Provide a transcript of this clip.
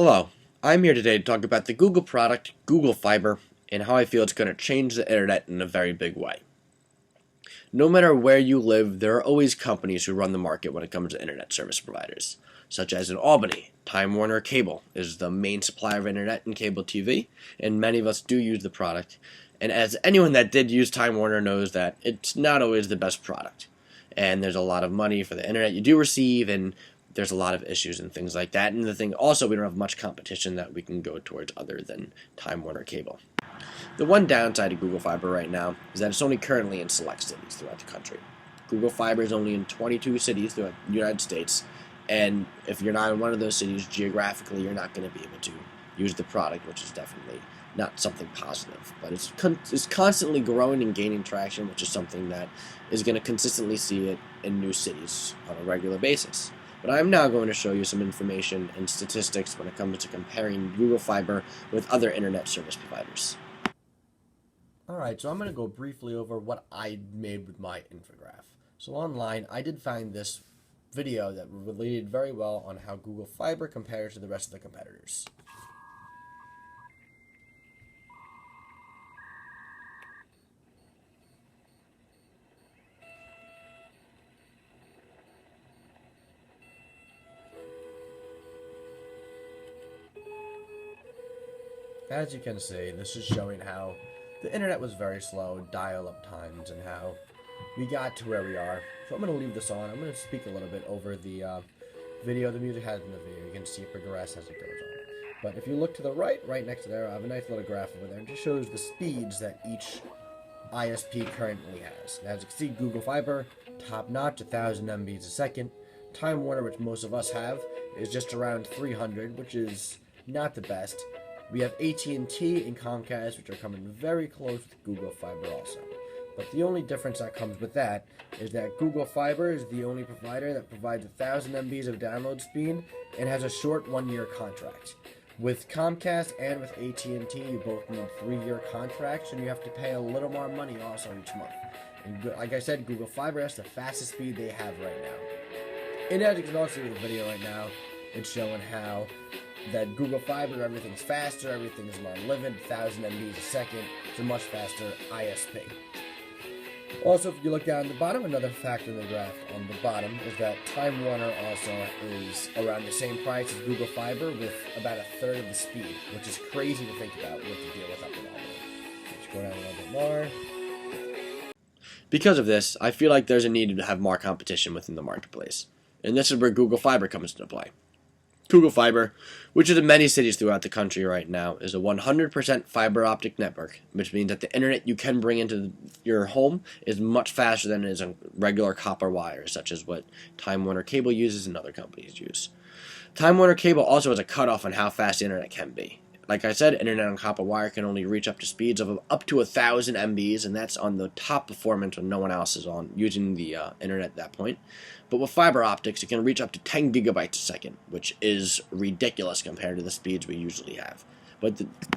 Hello, I'm here today to talk about the Google product, Google Fiber, and how I feel it's going to change the internet in a very big way. No matter where you live, there are always companies who run the market when it comes to internet service providers, such as in Albany. Time Warner Cable is the main supplier of internet and cable TV, and many of us do use the product. And as anyone that did use Time Warner knows that it's not always the best product. And there's a lot of money for the internet you do receive, and there's a lot of issues and things like that. And the thing also, we don't have much competition that we can go towards other than Time Warner Cable. The one downside of Google Fiber right now is that it's only currently in select cities throughout the country. Google Fiber is only in 22 cities throughout the United States, and if you're not in one of those cities, geographically, you're not going to be able to use the product, which is definitely not something positive. But it's constantly growing and gaining traction, which is something that is going to consistently see it in new cities on a regular basis. But I'm now going to show you some information and statistics when it comes to comparing Google Fiber with other internet service providers. Alright, so I'm going to go briefly over what I made with my infograph. So online, I did find this video that related very well on how Google Fiber compares to the rest of the competitors. As you can see, this is showing how the internet was very slow, dial-up times, and how we got to where we are. So I'm going to leave this on. I'm going to speak a little bit over the video the music has in the video. You can see it progress as it goes on. But if you look to the right next to there, I have a nice little graph over there. It just shows the speeds that each ISP currently has. Now, as you can see, Google Fiber, top-notch, 1,000 MBs a second. Time Warner, which most of us have, is just around 300, which is not the best. We have AT&T and Comcast, which are coming very close with Google Fiber also. But the only difference that comes with that is that Google Fiber is the only provider that provides 1,000 MBs of download speed and has a short 1-year contract. With Comcast and with AT&T, you both need 3-year contracts, and you have to pay a little more money also each month. And like I said, Google Fiber has the fastest speed they have right now. And as you can also see in the video right now, it's showing how that Google Fiber, everything's faster, everything is more livid, 1,000 MBs a second. It's a much faster ISP. Also, if you look down at the bottom, another factor in the graph on the bottom is that Time Warner also is around the same price as Google Fiber with about a third of the speed, which is crazy to think about with the deal with up and all. Let's go down a little bit more. Because of this, I feel like there's a need to have more competition within the marketplace. And this is where Google Fiber comes into play. Google Fiber, which is in many cities throughout the country right now, is a 100% fiber optic network, which means that the internet you can bring into your home is much faster than it is on regular copper wires, such as what Time Warner Cable uses and other companies use. Time Warner Cable also has a cutoff on how fast the internet can be. Like I said, internet on copper wire can only reach up to speeds of up to 1,000 MBs, and that's on the top performance when no one else is on using the internet at that point. But with fiber optics, it can reach up to 10 gigabytes a second, which is ridiculous compared to the speeds we usually have. But